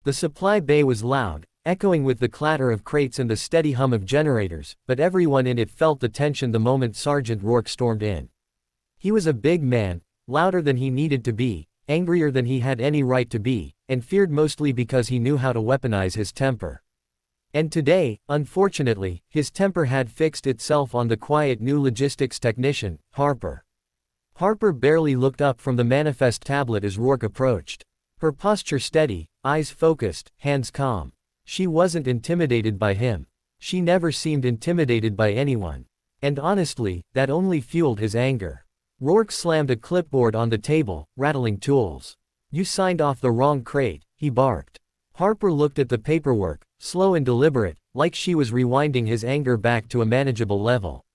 The supply bay was loud, echoing with the clatter of crates and the steady hum of generators, but everyone in it felt the tension the moment Sergeant Rourke stormed in. He was a big man, louder than he needed to be, angrier than he had any right to be, and feared mostly because he knew how to weaponize his temper. And today, unfortunately, his temper had fixed itself on the quiet new logistics technician, Harper. Harper barely looked up from the manifest tablet as Rourke approached. Her posture steady, eyes focused, hands calm. She wasn't intimidated by him. She never seemed intimidated by anyone. And honestly, that only fueled his anger. Rourke slammed a clipboard on the table, rattling tools. "You signed off the wrong crate," he barked. Harper looked at the paperwork, slow and deliberate, like she was rewinding his anger back to a manageable level.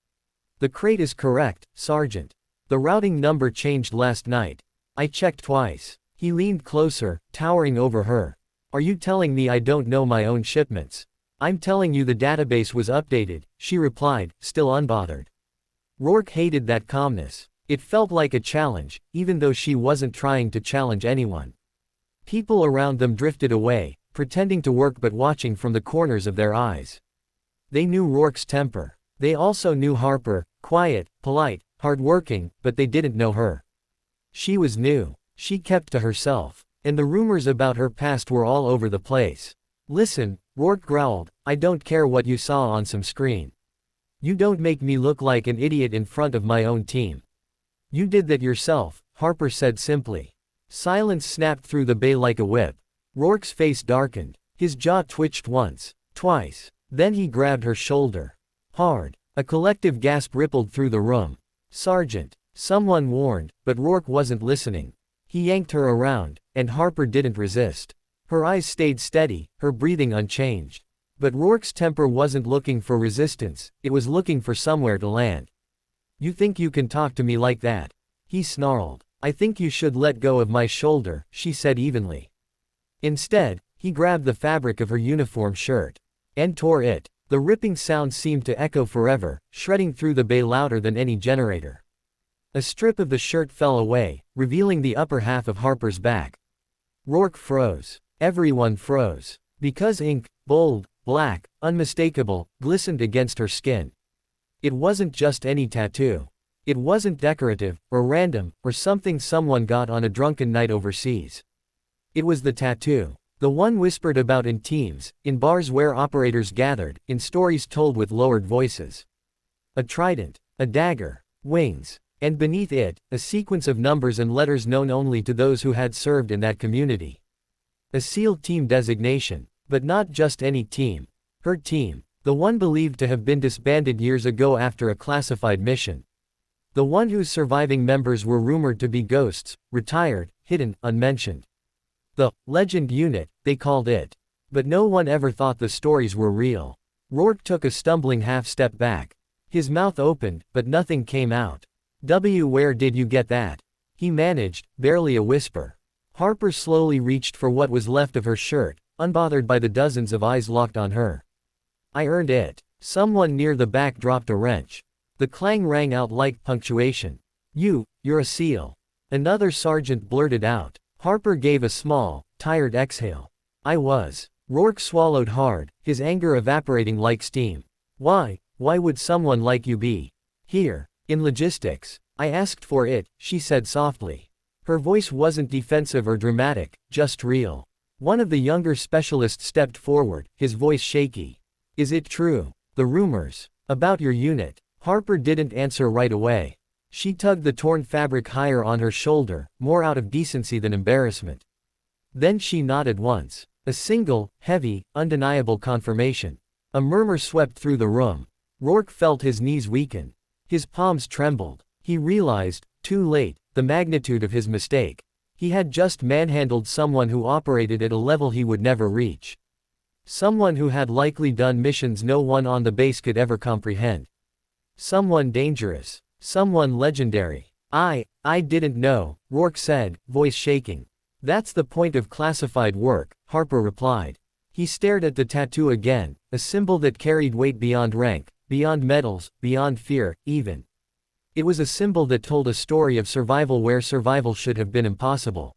"The crate is correct, Sergeant. The routing number changed last night. I checked twice." He leaned closer, towering over her. "Are you telling me I don't know my own shipments?" "I'm telling you the database was updated," she replied, still unbothered. Rourke hated that calmness. It felt like a challenge, even though she wasn't trying to challenge anyone. People around them drifted away, pretending to work but watching from the corners of their eyes. They knew Rourke's temper. They also knew Harper, quiet, polite, hardworking, but they didn't know her. She was new. She kept to herself, and the rumors about her past were all over the place. "Listen," Rourke growled, "I don't care what you saw on some screen. You don't make me look like an idiot in front of my own team." "You did that yourself," Harper said simply. Silence snapped through the bay like a whip. Rourke's face darkened. His jaw twitched once, twice. Then he grabbed her shoulder. Hard. A collective gasp rippled through the room. "Sergeant," someone warned, but Rourke wasn't listening. He yanked her around, and Harper didn't resist. Her eyes stayed steady, her breathing unchanged. But Rourke's temper wasn't looking for resistance, it was looking for somewhere to land. "You think you can talk to me like that?" he snarled. "I think you should let go of my shoulder," she said evenly. Instead, he grabbed the fabric of her uniform shirt and tore it. The ripping sound seemed to echo forever, shredding through the bay louder than any generator. A strip of the shirt fell away, revealing the upper half of Harper's back. Rourke froze. Everyone froze. Because ink, bold, black, unmistakable, glistened against her skin. It wasn't just any tattoo. It wasn't decorative, or random, or something someone got on a drunken night overseas. It was the tattoo. The one whispered about in teams, in bars where operators gathered, in stories told with lowered voices. A trident. A dagger. Wings. And beneath it, a sequence of numbers and letters known only to those who had served in that community. A SEAL team designation. But not just any team. Her team. The one believed to have been disbanded years ago after a classified mission. The one whose surviving members were rumored to be ghosts, retired, hidden, unmentioned. The legend unit, they called it. But no one ever thought the stories were real. Rourke took a stumbling half-step back. His mouth opened, but nothing came out. Where did you get that?" he managed, barely a whisper. Harper slowly reached for what was left of her shirt, unbothered by the dozens of eyes locked on her. "I earned it." Someone near the back dropped a wrench. The clang rang out like punctuation. You're a SEAL." Another sergeant blurted out. Harper gave a small, tired exhale. "I was." Rourke swallowed hard, his anger evaporating like steam. Why would someone like you be here? In logistics. "I asked for it," she said softly. Her voice wasn't defensive or dramatic, just real. One of the younger specialists stepped forward, his voice shaky. "Is it true? The rumors about your unit?" Harper didn't answer right away. She tugged the torn fabric higher on her shoulder, more out of decency than embarrassment. Then she nodded once. A single, heavy, undeniable confirmation. A murmur swept through the room. Rourke felt his knees weaken. His palms trembled. He realized, too late, the magnitude of his mistake. He had just manhandled someone who operated at a level he would never reach. Someone who had likely done missions no one on the base could ever comprehend. Someone dangerous. Someone legendary. I didn't know," Rourke said, voice shaking. "That's the point of classified work," Harper replied. He stared at the tattoo again, a symbol that carried weight beyond rank, beyond medals, beyond fear, even. It was a symbol that told a story of survival where survival should have been impossible.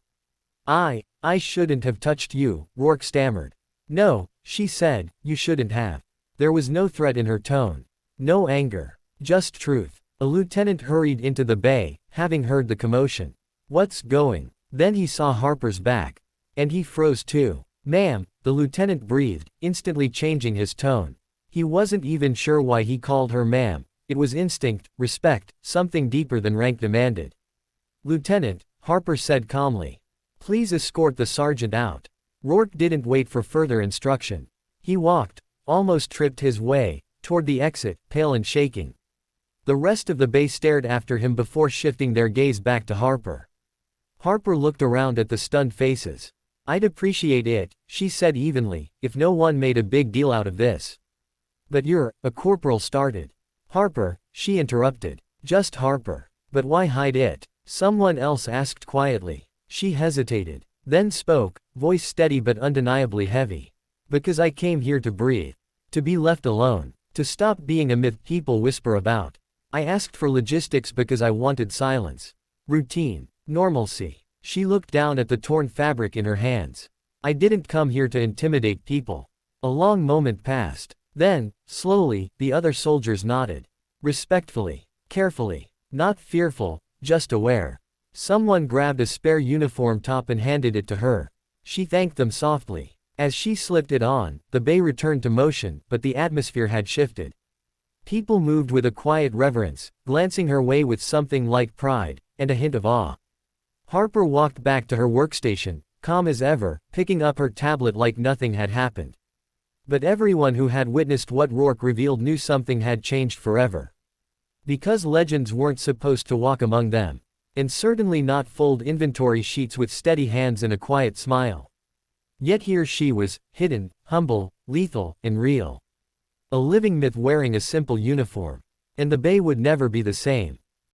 I shouldn't have touched you, Rourke stammered. No, she said, you shouldn't have. There was no threat in her tone. No anger. Just truth. A lieutenant hurried into the bay, having heard the commotion. What's going? Then he saw Harper's back. And he froze too. Ma'am, the lieutenant breathed, instantly changing his tone. He wasn't even sure why he called her ma'am. It was instinct, respect, something deeper than rank demanded. Lieutenant, Harper said calmly. Please escort the sergeant out. Rourke didn't wait for further instruction. He walked, almost tripped his way, toward the exit, pale and shaking. The rest of the bay stared after him before shifting their gaze back to Harper. Harper looked around at the stunned faces. I'd appreciate it, she said evenly, if no one made a big deal out of this. But a corporal started. Harper, she interrupted. Just Harper. But why hide it? Someone else asked quietly. She hesitated, then spoke, voice steady but undeniably heavy. Because I came here to breathe. To be left alone. To stop being a myth people whisper about. I asked for logistics because I wanted silence. Routine. Normalcy. She looked down at the torn fabric in her hands. I didn't come here to intimidate people. A long moment passed. Then, slowly, the other soldiers nodded. Respectfully. Carefully. Not fearful, just aware. Someone grabbed a spare uniform top and handed it to her. She thanked them softly. As she slipped it on, the bay returned to motion, but the atmosphere had shifted. People moved with a quiet reverence, glancing her way with something like pride, and a hint of awe. Harper walked back to her workstation, calm as ever, picking up her tablet like nothing had happened. But everyone who had witnessed what Rourke revealed knew something had changed forever. Because legends weren't supposed to walk among them. And certainly not fold inventory sheets with steady hands and a quiet smile. Yet here she was, hidden, humble, lethal, and real. A living myth wearing a simple uniform. And the bay would never be the same.